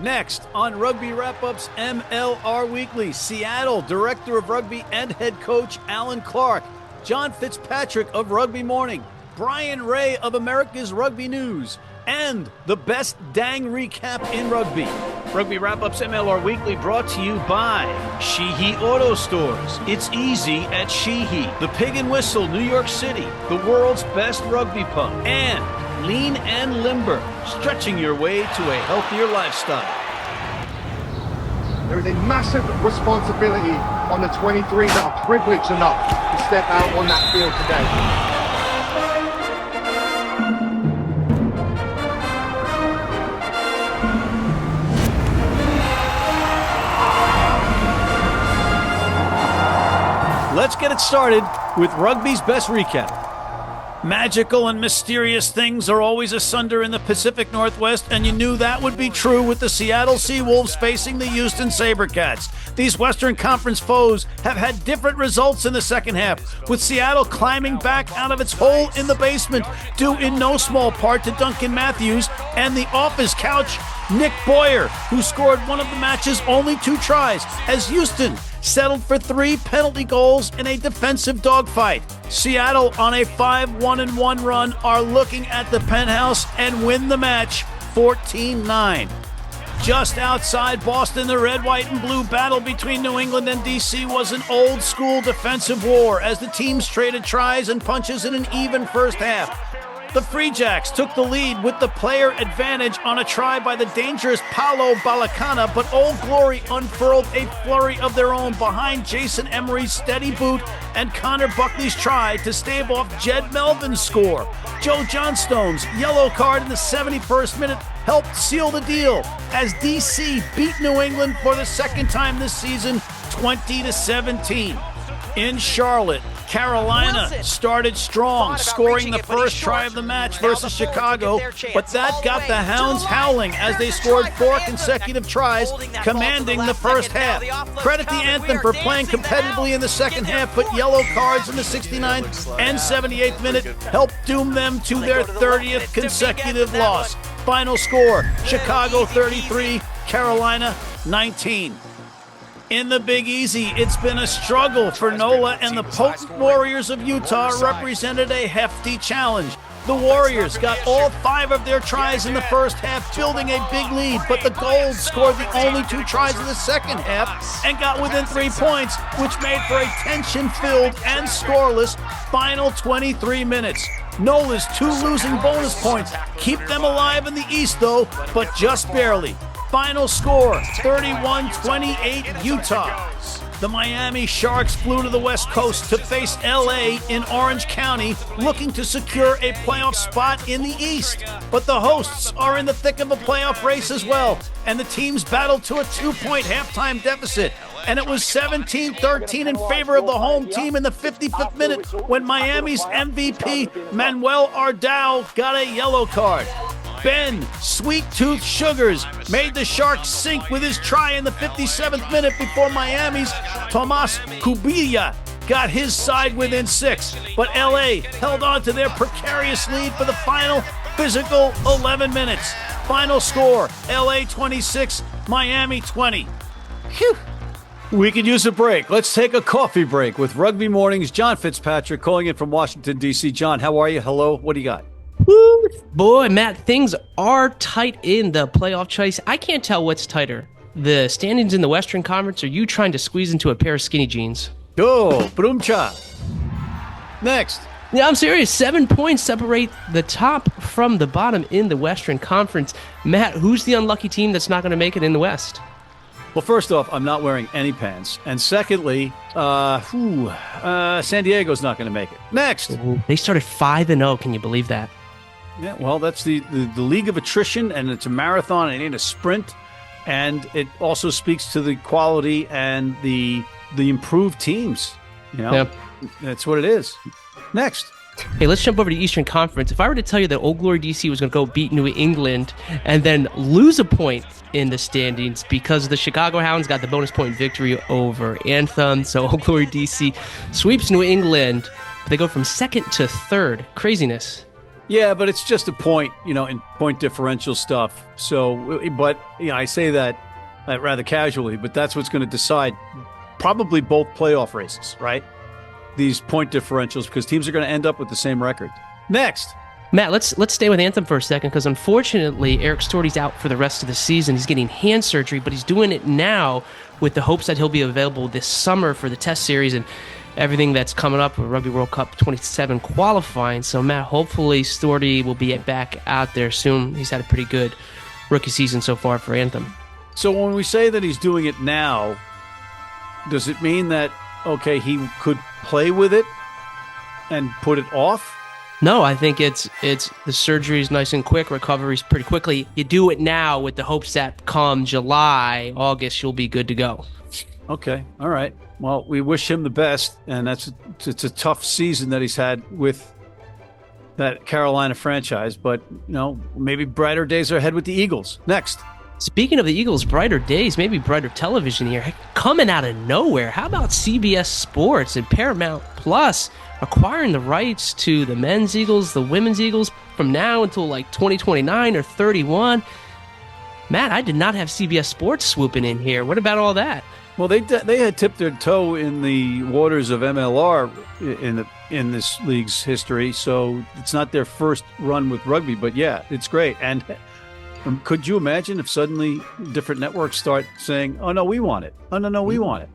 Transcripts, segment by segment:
Next on Rugby Wrap-Up's MLR Weekly, Seattle Director of Rugby and Head Coach Alan Clarke, John Fitzpatrick of Rugby Morning, Brian Ray of America's Rugby News, and the best dang recap in rugby. Rugby Wrap-Up's MLR Weekly brought to you by Sheehy Auto Stores. It's easy at Sheehy. The Pig and Whistle, New York City, the world's best rugby pub. And Lean and Limber, stretching your way to a healthier lifestyle. There is a massive responsibility on the 23 that are privileged enough to step out on that field today. Let's get it started with rugby's best recap. Magical and mysterious things are always asunder in the Pacific Northwest, and you knew that would be true with the Seattle Seawolves facing the Houston SaberCats. These Western Conference foes have had different results in the second half, with Seattle climbing back out of its hole in the basement, due in no small part to Duncan Matthews and the office couch Nick Boyer, who scored one of the match's only 2 tries, as Houston settled for 3 penalty goals in a defensive dogfight. Seattle, on a 5-1-1 run, are looking at the penthouse and win the match 14-9. Just outside Boston, the red, white, and blue battle between New England and D.C. was an old-school defensive war as the teams traded tries and punches in an even first half. The Free Jacks took the lead with the player advantage on a try by the dangerous Paolo Balacana, but Old Glory unfurled a flurry of their own behind Jason Emery's steady boot and Connor Buckley's try to stave off Jed Melvin's score. Joe Johnstone's yellow card in the 71st minute helped seal the deal as DC beat New England for the second time this season, 20-17. In Charlotte, Carolina started strong, scoring the first try of the match versus Chicago, but that got the Hounds howling as they scored 4 consecutive tries, commanding the first half. Credit the Anthem for playing competitively in the second half, but yellow cards in the 69th and 78th minute helped doom them to their 30th consecutive loss. Final score, Chicago 33, Carolina 19. In the Big Easy, it's been a struggle for NOLA, and the potent Warriors of Utah represented a hefty challenge. The Warriors got all 5 of their tries in the first half, building a big lead, but the Golds scored the only 2 tries in the second half and got within 3 points, which made for a tension-filled and scoreless final 23 minutes. NOLA's 2 losing bonus points keep them alive in the East, though, but just barely. Final score, 31-28 Utah. The Miami Sharks flew to the West Coast to face LA in Orange County, looking to secure a playoff spot in the East. But the hosts are in the thick of a playoff race as well, and the teams battled to a 2-point halftime deficit. And it was 17-13 in favor of the home team in the 55th minute when Miami's MVP, Manuel Ardao, got a yellow card. Ben Sweet Tooth Sugars made the Sharks sink with his try in the 57th minute before Miami's Tomas Kubilla got his side within 6. But LA held on to their precarious lead for the final physical 11 minutes. Final score, LA 26, Miami 20. Phew. We could use a break. Let's take a coffee break with Rugby Morning's John Fitzpatrick calling in from Washington, D.C. John, how are you? Hello. What do you got? Woo. Boy, Matt, things are tight in the playoff chase. I can't tell what's tighter. The standings in the Western Conference, or you trying to squeeze into a pair of skinny jeans? Oh, Brumcha. Next. Yeah, I'm serious. 7 points separate the top from the bottom in the Western Conference. Matt, who's the unlucky team that's not going to make it in the West? Well, first off, I'm not wearing any pants. And secondly, San Diego's not going to make it. Next. They started 5-0. Can you believe that? Yeah, well, that's the league of attrition, and it's a marathon. It ain't a sprint. And it also speaks to the quality and the improved teams. You know, yeah. That's what it is. Next. Hey, let's jump over to the Eastern Conference. If I were to tell you that Old Glory DC was going to go beat New England and then lose a point in the standings because the Chicago Hounds got the bonus point victory over Anthem, so Old Glory DC sweeps New England. They go from second to third. Craziness. Yeah, but it's just a point, in point differential stuff. So, but I say that rather casually, but that's what's going to decide probably both playoff races, right? These point differentials, because teams are going to end up with the same record. Next. Matt, let's stay with Anthem for a second, because unfortunately, Eric Storty's out for the rest of the season. He's getting hand surgery, but he's doing it now with the hopes that he'll be available this summer for the test series and everything that's coming up with Rugby World Cup 27 qualifying. So, Matt, hopefully Storty will be back out there soon. He's had a pretty good rookie season so far for Anthem. So when we say that he's doing it now, does it mean that, okay, he could play with it and put it off? No, I think it's the surgery's nice and quick, recovery's pretty quickly. You do it now with the hopes that come July, August, you'll be good to go. Okay, all right. Well, we wish him the best, and it's a tough season that he's had with that Carolina franchise, but maybe brighter days are ahead with the Eagles. Next. Speaking of the Eagles, brighter days, maybe brighter television here, coming out of nowhere. How about CBS Sports and Paramount Plus acquiring the rights to the men's Eagles, the women's Eagles from now until like 2029 or 31? Matt, I did not have CBS Sports swooping in here. What about all that? Well, they had tipped their toe in the waters of MLR in this league's history, so it's not their first run with rugby. But yeah, it's great. And could you imagine if suddenly different networks start saying, "Oh no, we want it. Oh no, we want it,"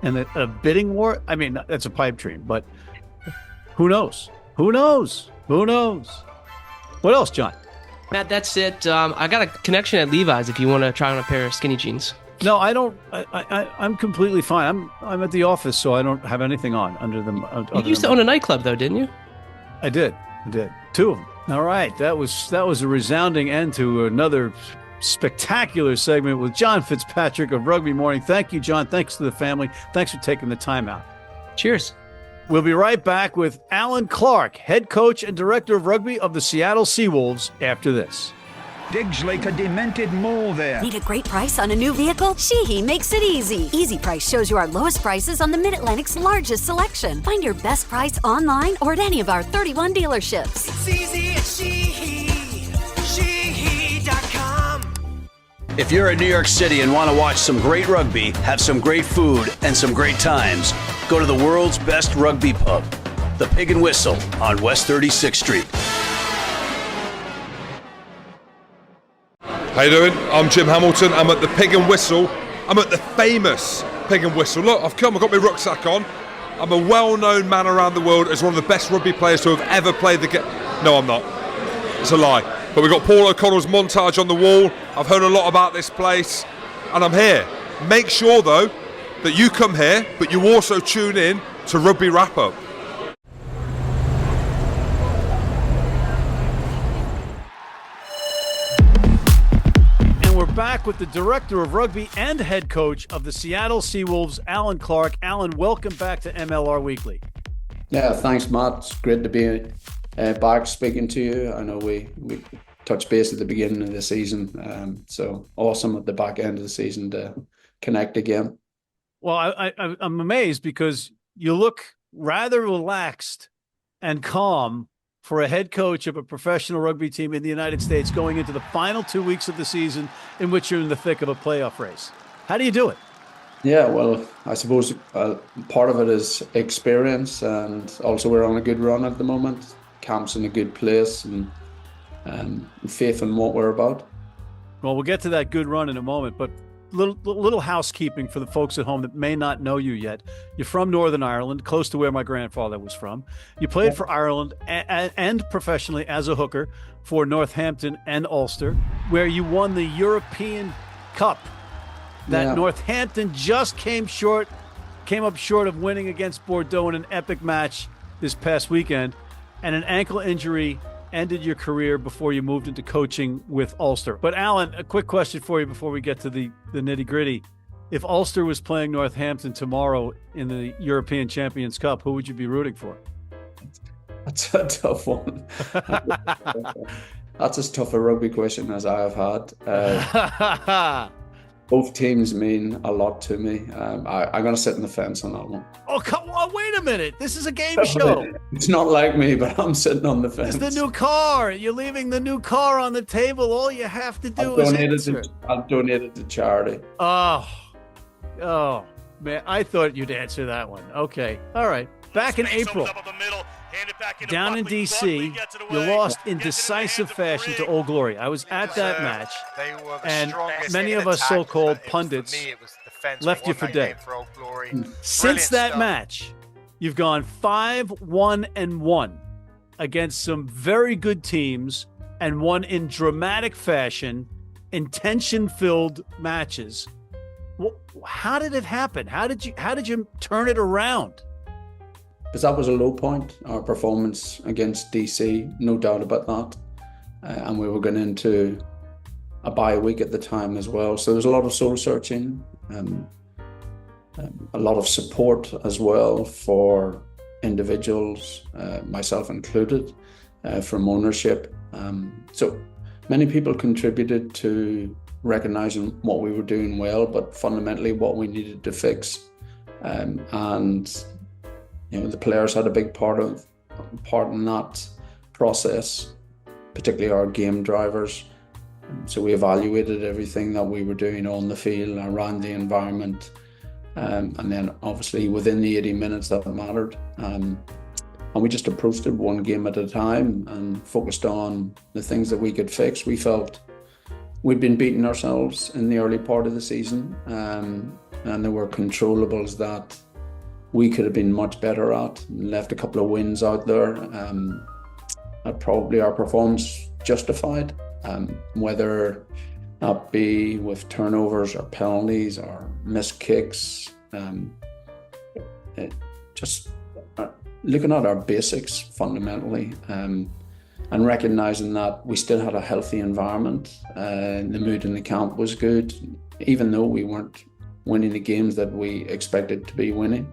and a bidding war? I mean, that's a pipe dream, but who knows? Who knows? Who knows? What else, John? Matt, that's it. I got a connection at Levi's if you want to try on a pair of skinny jeans. No, I don't. I'm completely fine. I'm at the office, so I don't have anything on under them. You used to own a nightclub, though, didn't you? I did. 2 of them. All right, that was a resounding end to another spectacular segment with John Fitzpatrick of Rugby Morning. Thank you, John. Thanks to the family. Thanks for taking the time out. Cheers. We'll be right back with Alan Clarke, head coach and director of rugby of the Seattle Seawolves, after this. Digs like a demented mole there. Need a great price on a new vehicle? Sheehy makes it easy. Easy Price shows you our lowest prices on the Mid-Atlantic's largest selection. Find your best price online or at any of our 31 dealerships. It's easy at Sheehy. Sheehy.com. If you're in New York City and want to watch some great rugby, have some great food, and some great times, go to the world's best rugby pub, the Pig and Whistle on West 36th Street. How you doing? I'm Jim Hamilton. I'm at the Pig and Whistle. I'm at the famous Pig and Whistle. Look, I've come, I've got my rucksack on. I'm a well-known man around the world as one of the best rugby players to have ever played the game. No, I'm not. It's a lie. But we've got Paul O'Connell's montage on the wall. I've heard a lot about this place, and I'm here. Make sure, though, that you come here, but you also tune in to Rugby Wrap-Up. We're back with the director of rugby and head coach of the Seattle Seawolves, Alan Clarke. Alan, welcome back to MLR Weekly. Yeah, thanks, Matt. It's great to be back speaking to you. I know we touched base at the beginning of the season, so awesome at the back end of the season to connect again. Well, I'm amazed because you look rather relaxed and calm for a head coach of a professional rugby team in the United States going into the final 2 weeks of the season in which you're in the thick of a playoff race. How do you do it? Yeah, well, I suppose part of it is experience, and also we're on a good run at the moment. Camp's in a good place, and faith in what we're about. Well, we'll get to that good run in a moment, but little housekeeping for the folks at home that may not know you yet. You're from Northern Ireland, close to where my grandfather was from. You played for Ireland and professionally as a hooker for Northampton and Ulster, where you won the European Cup. That Northampton just came up short of winning against Bordeaux in an epic match this past weekend, and an ankle injury ended your career before you moved into coaching with Ulster. But Alan, a quick question for you before we get to the nitty-gritty. If Ulster was playing Northampton tomorrow in the European Champions Cup, who would you be rooting for? That's a tough one. That's as tough a rugby question as I have had. Both teams mean a lot to me. I'm going to sit in the fence on that one. Oh, come on, wait a minute. This is a game show. It's not like me, but I'm sitting on the fence. It's the new car. You're leaving the new car on the table. All you have to do is answer. I'll donate it to charity. Oh, man. I thought you'd answer that one. Okay. All right. Back in April, down in D.C., you lost in decisive fashion to Old Glory. I was at that match, and many of us so-called pundits left you for dead. Since that match, you've gone 5-1-1 against some very good teams and won in dramatic fashion, intention-filled matches. How did it happen? How did you turn it around? Because that was a low point, our performance against DC, no doubt about that. And we were going into a bye week at the time as well. So there's a lot of soul searching, a lot of support as well for individuals, myself included, from ownership. So many people contributed to recognizing what we were doing well, but fundamentally what we needed to fix. And the players had a big part in that process, particularly our game drivers. So we evaluated everything that we were doing on the field, around the environment, and then obviously within the 80 minutes that mattered. And we just approached it one game at a time and focused on the things that we could fix. We felt we'd been beating ourselves in the early part of the season, and there were controllables that we could have been much better at, and left a couple of wins out there that probably our performance justified, whether that be with turnovers or penalties or missed kicks. Just looking at our basics fundamentally, and recognising that we still had a healthy environment. The mood in the camp was good, even though we weren't winning the games that we expected to be winning.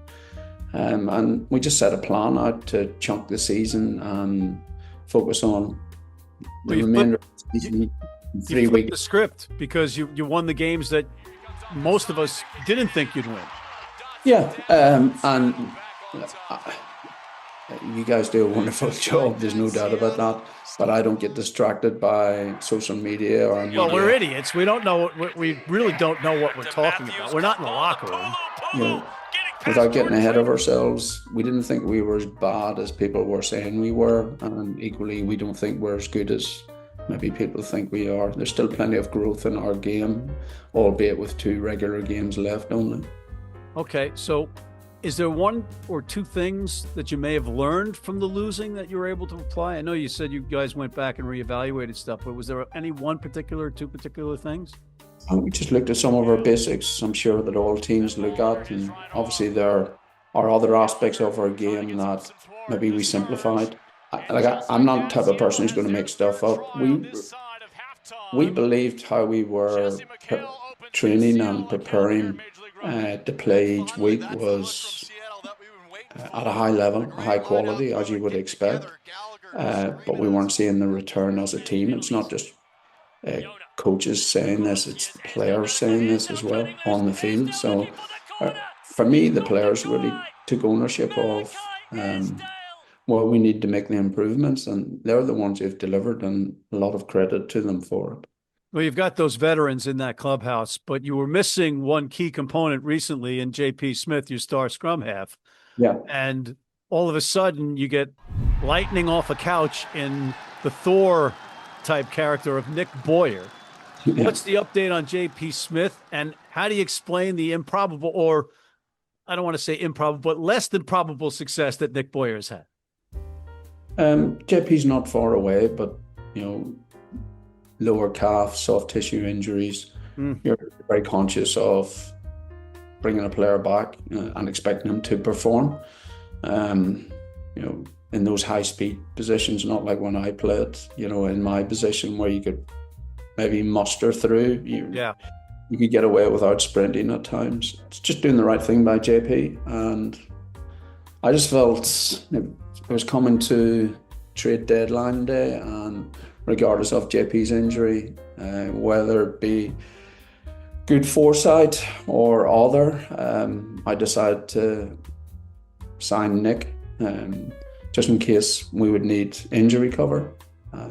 And we just set a plan out to chunk the season and focus on the remainder of the season in 3 weeks. The script, because you won the games that most of us didn't think you'd win. Yeah, and you guys do a wonderful job, there's no doubt about that. But I don't get distracted by social media or media. Well, we're idiots. We don't know. We really don't know what we're talking about. We're not in the locker room. Without getting ahead of ourselves, we didn't think we were as bad as people were saying we were, and equally we don't think we're as good as maybe people think we are. There's still plenty of growth in our game, albeit with 2 regular games left only. Okay, so is there one or two things that you may have learned from the losing that you were able to apply? I know you said you guys went back and reevaluated stuff, but was there any one particular, 2 particular things? We just looked at some of our basics. I'm sure that all teams look at, and obviously there are other aspects of our game that maybe we simplified. I'm not the type of person who's going to make stuff up. We believed how we were training and preparing to play each week was at a high level, a high quality, as you would expect. But we weren't seeing the return as a team. It's not just coaches saying this, it's the players saying this as well on the field. So for me, the players really took ownership of we need to make the improvements, and they're the ones who've delivered, and a lot of credit to them for it. Well, you've got those veterans in that clubhouse, but you were missing one key component recently in JP Smith, your star scrum half. Yeah. And all of a sudden you get lightning off a couch in the Thor type character of Nick Boyer. Yeah. What's the update on JP Smith, and how do you explain the improbable, or I don't want to say improbable, but less than probable success that Nick Boyer's had? JP's not far away, but lower calf, soft tissue injuries. You're very conscious of bringing a player back and expecting him to perform. In those high speed positions, not like when I played, in my position where you could maybe muster through. You could get away without sprinting at times. It's just doing the right thing by JP, and I just felt it was coming to trade deadline day, and regardless of JP's injury, whether it be good foresight or other, I decided to sign Nick, just in case we would need injury cover.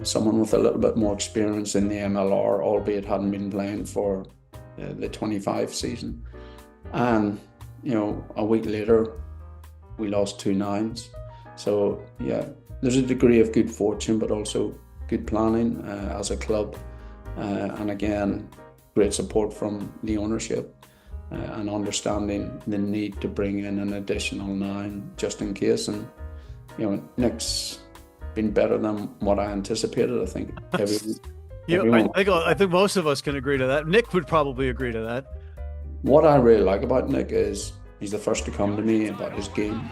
Someone with a little bit more experience in the MLR, albeit hadn't been playing for the 25 season. And, a week later, we lost 2 nines. So, yeah, there's a degree of good fortune, but also good planning as a club. And again, great support from the ownership and understanding the need to bring in an additional 9 just in case. And, Nick's been better than what I anticipated. I think everyone. I think most of us can agree to that. Nick would probably agree to that. What I really like about Nick is he's the first to come to me about his game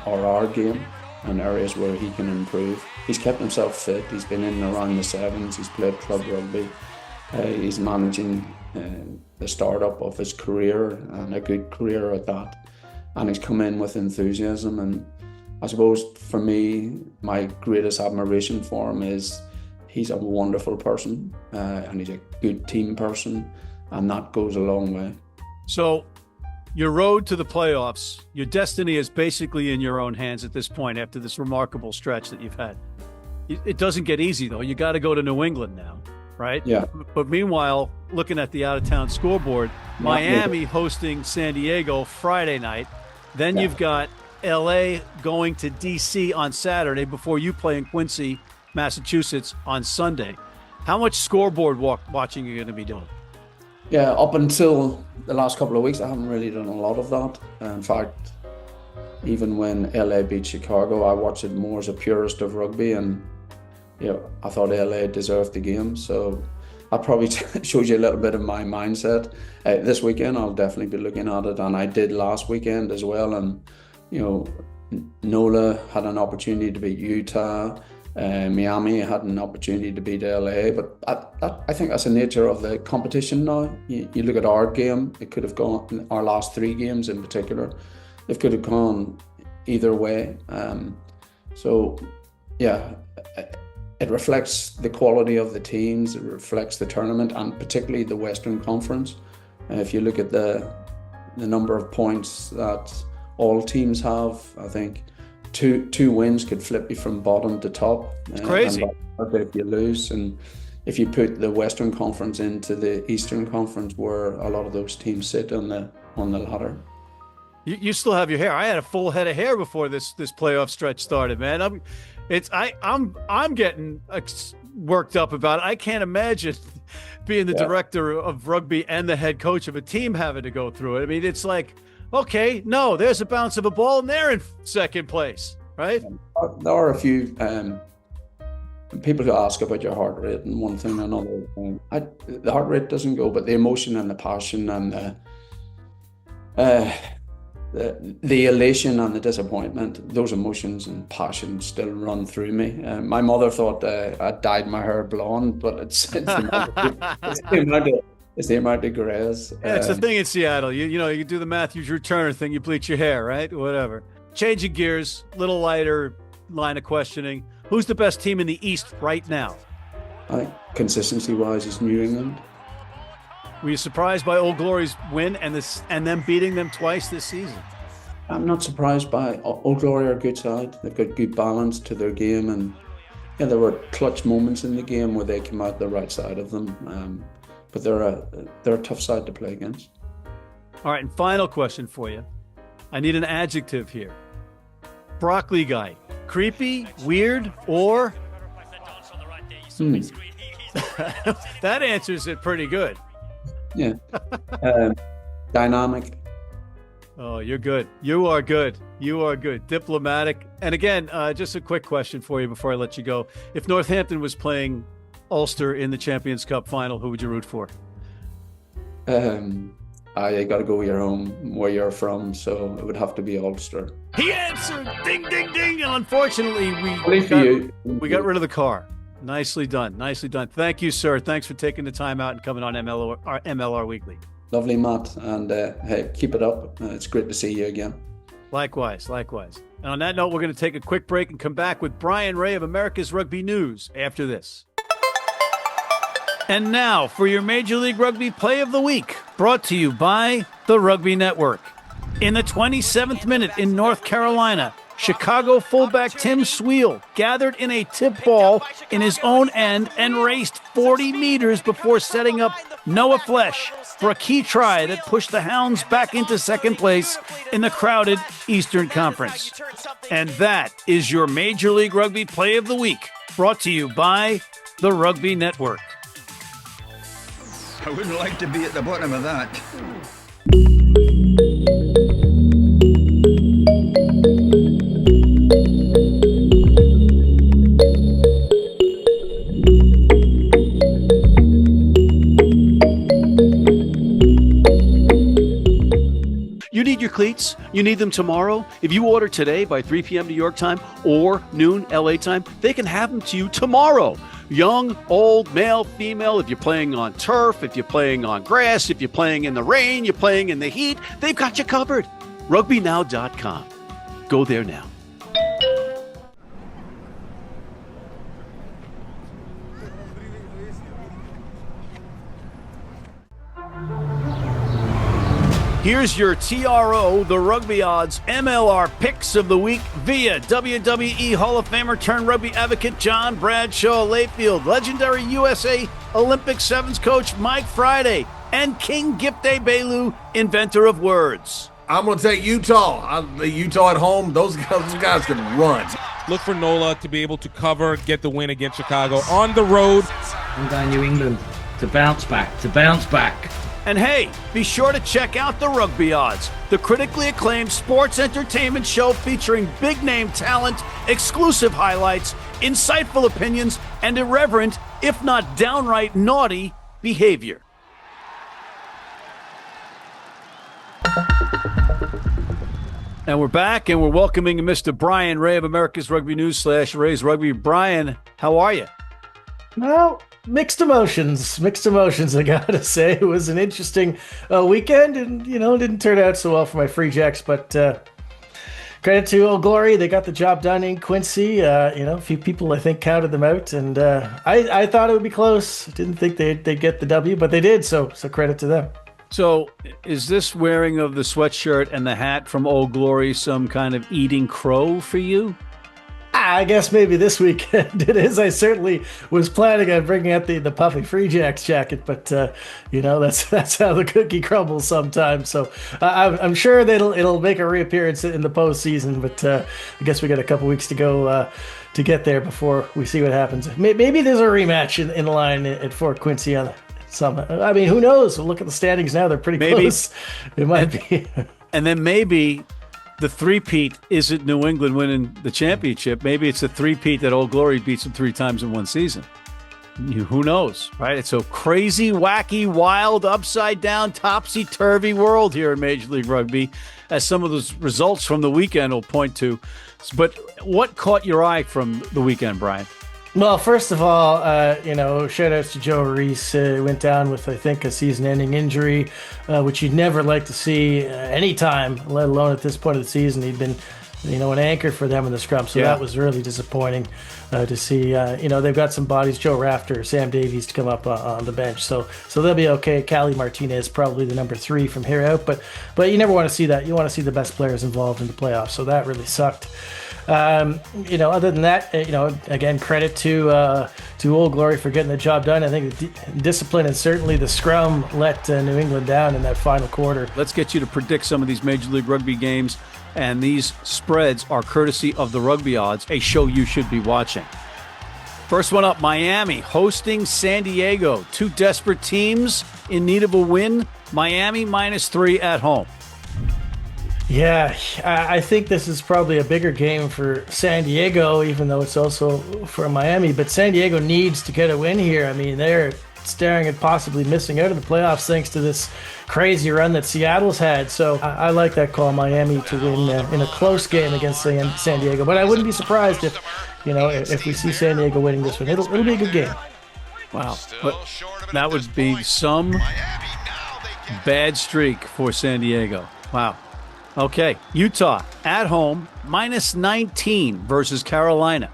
or our game and areas where he can improve. He's kept himself fit. He's been in and around the sevens. He's played club rugby. He's managing the startup of his career, and a good career at that. And he's come in with enthusiasm. And I suppose for me, my greatest admiration for him is he's a wonderful person and he's a good team person, and that goes a long way. So your road to the playoffs, your destiny is basically in your own hands at this point after this remarkable stretch that you've had. It doesn't get easy, though. You got to go to New England now, right? Yeah. But meanwhile, looking at the out-of-town scoreboard, Miami hosting San Diego Friday night. Then you've got L.A. going to D.C. on Saturday before you play in Quincy, Massachusetts on Sunday. How much scoreboard watching are you going to be doing? Yeah, up until the last couple of weeks, I haven't really done a lot of that. In fact, even when LA beat Chicago, I watched it more as a purist of rugby, and I thought LA deserved the game. So that probably shows you a little bit of my mindset. This weekend, I'll definitely be looking at it, and I did last weekend as well. And NOLA had an opportunity to beat Utah. Miami had an opportunity to beat LA, but I think that's the nature of the competition now. You look at our game, it could have gone, our last 3 games in particular, it could have gone either way. So, yeah, it reflects the quality of the teams, it reflects the tournament, and particularly the Western Conference. If you look at the number of points that all teams have, I think two wins could flip you from bottom to top. It's crazy. If you lose, and if you put the Western Conference into the Eastern Conference, where a lot of those teams sit on the ladder. You still have your hair. I had a full head of hair before this playoff stretch started, man. I'm getting worked up about it. I can't imagine being the director of rugby and the head coach of a team having to go through it. I mean, it's like, okay, no, there's a bounce of a ball and they're in second place, right? There are a few people who ask about your heart rate and one thing or another. The heart rate doesn't go, but the emotion and the passion and the elation and the disappointment, those emotions and passion still run through me. My mother thought I dyed my hair blonde, but it's the amount of grays. Yeah, it's the thing in Seattle. You do the Matthew Drew Turner thing. You bleach your hair, right? Whatever. Changing gears, little lighter line of questioning. Who's the best team in the East right now? I think consistency-wise is New England. Were you surprised by Old Glory's win and them beating them twice this season? I'm not surprised by Old Glory are a good side. They've got good balance to their game, and there were clutch moments in the game where they came out the right side of them. But they're a tough side to play against. All right, and final question for you. I need an adjective here. Broccoli guy. Creepy, weird, or? That answers it pretty good. Yeah. Dynamic. Oh, you're good. You are good. You are good. Diplomatic. And again, just a quick question for you before I let you go. If Northampton was playing Ulster in the Champions Cup final, who would you root for? I got to go where you're from, so it would have to be Ulster. He answered! Ding, ding, ding! And unfortunately, we got rid of the car. Nicely done. Nicely done. Thank you, sir. Thanks for taking the time out and coming on MLR Weekly. Lovely, Matt. And hey, keep it up. It's great to see you again. Likewise. And on that note, we're going to take a quick break and come back with Brian Ray of America's Rugby News after this. And now for your Major League Rugby Play of the Week. brought to you by the Rugby Network. In the 27th minute in North Carolina, Chicago fullback Tim Sweel gathered in a tip ball in his own end and raced 40 meters before setting up Noah Flesh for a key try that pushed the Hounds back into second place in the crowded Eastern Conference. And that is your Major League Rugby Play of the Week, brought to you by the Rugby Network. I wouldn't like to be at the bottom of that. You need your cleats? You need them tomorrow? If you order today by 3 p.m. New York time or noon LA time, they can have them to you tomorrow. Young, old, male, female, if you're playing on turf, if you're playing on grass, if you're playing in the rain, you're playing in the heat, they've got you covered. RugbyNow.com. Go there now. Here's your TRO, the Rugby Odds MLR Picks of the Week via WWE Hall of Famer turned rugby advocate John Bradshaw Layfield, legendary USA Olympic Sevens coach Mike Friday, and King Gipte Belu, inventor of words. I'm going to take Utah. Utah at home, those guys can run. Look for Nola to be able to cover, get the win against Chicago on the road. I'm going New England to bounce back. And hey, be sure to check out the Rugby Odds, the critically acclaimed sports entertainment show featuring big-name talent, exclusive highlights, insightful opinions, and irreverent, if not downright naughty, behavior. And we're back, and we're welcoming Mr. Brian Ray of America's Rugby News / Ray's Rugby. Brian, how are you? Well, mixed emotions, I gotta say. It was an interesting weekend, and, didn't turn out so well for my Free Jacks, but credit to Old Glory. They got the job done in Quincy. A few people, I think, counted them out, and I thought it would be close. Didn't think they'd get the W, but they did, so credit to them. So is this wearing of the sweatshirt and the hat from Old Glory some kind of eating crow for you? I guess maybe this weekend it is. I certainly was planning on bringing out the puffy Free Jacks jacket, but that's how the cookie crumbles sometimes. So I'm sure that it'll make a reappearance in the postseason, but I guess we got a couple weeks to go to get there before we see what happens. Maybe there's a rematch in the line at Fort Quincy on some. I mean, who knows? We'll look at the standings now; they're pretty close. It might be, and then maybe the three-peat isn't New England winning the championship. Maybe it's a three-peat that Old Glory beats them 3 times in one season. Who knows, right? It's a crazy, wacky, wild, upside-down, topsy-turvy world here in Major League Rugby, as some of those results from the weekend will point to. But what caught your eye from the weekend, Brian? Well, first of all, shout-outs to Joe Reese. Went down with, I think, a season-ending injury, which you'd never like to see any time, let alone at this point of the season. He'd been, an anchor for them in the scrum, so that was really disappointing to see. They've got some bodies, Joe Rafter, Sam Davies to come up on the bench, so they'll be okay. Cali Martinez probably the number 3 from here out, but you never want to see that. You want to see the best players involved in the playoffs, so that really sucked. Other than that, again, credit to Old Glory for getting the job done. I think the discipline and certainly the scrum let New England down in that final quarter. Let's get you to predict some of these Major League Rugby games, and these spreads are courtesy of the Rugby Odds, a show you should be watching. First one up, Miami hosting San Diego. 2 desperate teams in need of a win. Miami -3 at home. Yeah, I think this is probably a bigger game for San Diego, even though it's also for Miami. But San Diego needs to get a win here. I mean, they're staring at possibly missing out of the playoffs thanks to this crazy run that Seattle's had. So I like that call, Miami to win in a close game against San Diego. But I wouldn't be surprised if we see San Diego winning this one. It'll be a good game. Wow, but that would be some bad streak for San Diego. Wow. Okay, Utah at home, -19 versus Carolina.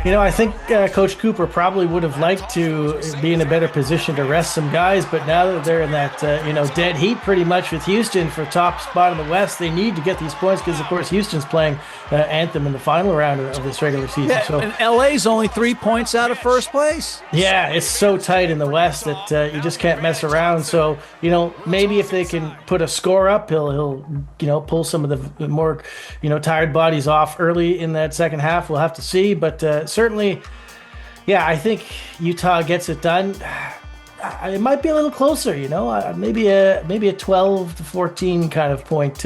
I think Coach Cooper probably would have liked to be in a better position to rest some guys, but now that they're in that, dead heat pretty much with Houston for top spot in the West, they need to get these points because, of course, Houston's playing Anthem in the final round of this regular season. Yeah, so, and LA's only 3 points out of first place. Yeah, it's so tight in the West that you just can't mess around. So, maybe if they can put a score up, he'll pull some of the more, tired bodies off early in that second half. We'll have to see, but certainly, yeah, I think Utah gets it done. It might be a little closer, maybe a 12-14 kind of point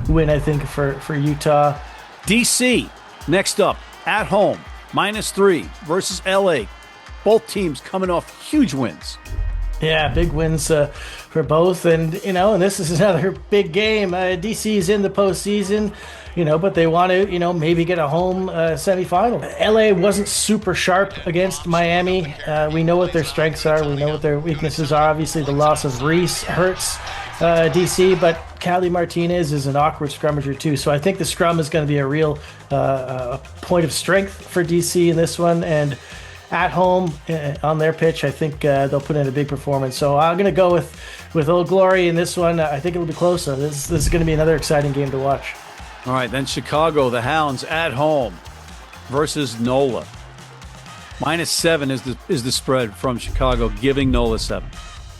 win, I think, for Utah. DC, next up, at home, -3 versus LA. Both teams coming off huge wins. Yeah, big wins for both. And, and this is another big game. DC's in the postseason, but they want to, maybe get a home semifinal. LA wasn't super sharp against Miami. We know what their strengths are. We know what their weaknesses are. Obviously, the loss of Reese hurts DC, but Cali Martinez is an awkward scrummager too. So I think the scrum is going to be a real point of strength for DC in this one. And at home on their pitch, I think they'll put in a big performance. So I'm going to go with Old Glory in this one. I think it'll be closer. This is going to be another exciting game to watch. All right, then Chicago, the Hounds at home versus NOLA. -7 is the spread from Chicago, giving NOLA 7.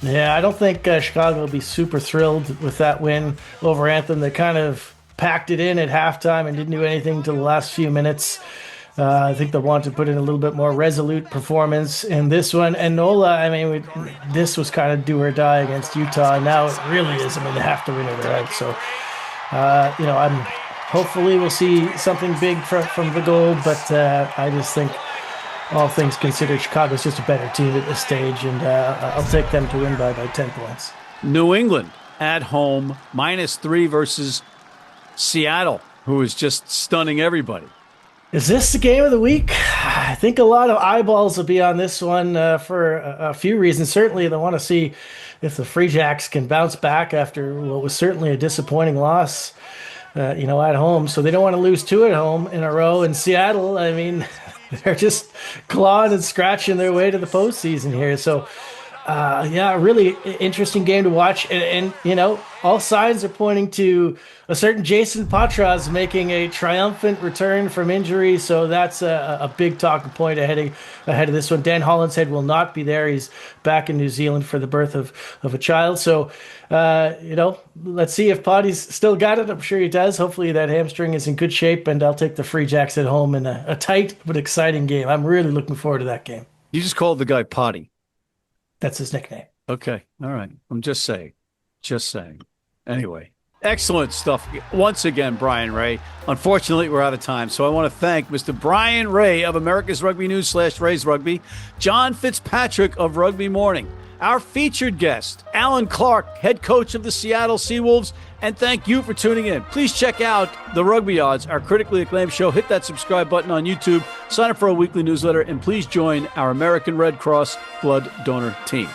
Yeah, I don't think Chicago will be super thrilled with that win over Anthem. They kind of packed it in at halftime and didn't do anything till the last few minutes. I think they'll want to put in a little bit more resolute performance in this one. And NOLA, this was kind of do or die against Utah. And now it really is. They have to win it, right? So, hopefully we'll see something big from the Gold. But I just think, all things considered, Chicago's just a better team at this stage. And I'll take them to win by 10 points. New England at home, -3 versus Seattle, who is just stunning everybody. Is this the game of the week? I think a lot of eyeballs will be on this one for a few reasons. Certainly, they want to see if the Free Jacks can bounce back after what was certainly a disappointing loss, at home. So they don't want to lose 2 at home in a row. And Seattle, they're just clawing and scratching their way to the postseason here. So, really interesting game to watch. And all signs are pointing to a certain Jason Patras making a triumphant return from injury. So that's a big talking point ahead of this one. Dan Hollinshead will not be there. He's back in New Zealand for the birth of a child. So, let's see if Potty's still got it. I'm sure he does. Hopefully that hamstring is in good shape, and I'll take the Free Jacks at home in a tight but exciting game. I'm really looking forward to that game. You just called the guy Potty. That's his nickname. Okay. All right. I'm just saying. Anyway, excellent stuff. Once again, Brian Ray. Unfortunately, we're out of time. So I want to thank Mr. Brian Ray of America's Rugby News /Ray's Rugby, John Fitzpatrick of Rugby Morning, our featured guest, Alan Clarke, head coach of the Seattle Seawolves, and thank you for tuning in. Please check out the Rugby Odds, our critically acclaimed show. Hit that subscribe button on YouTube, sign up for our weekly newsletter, and please join our American Red Cross blood donor team.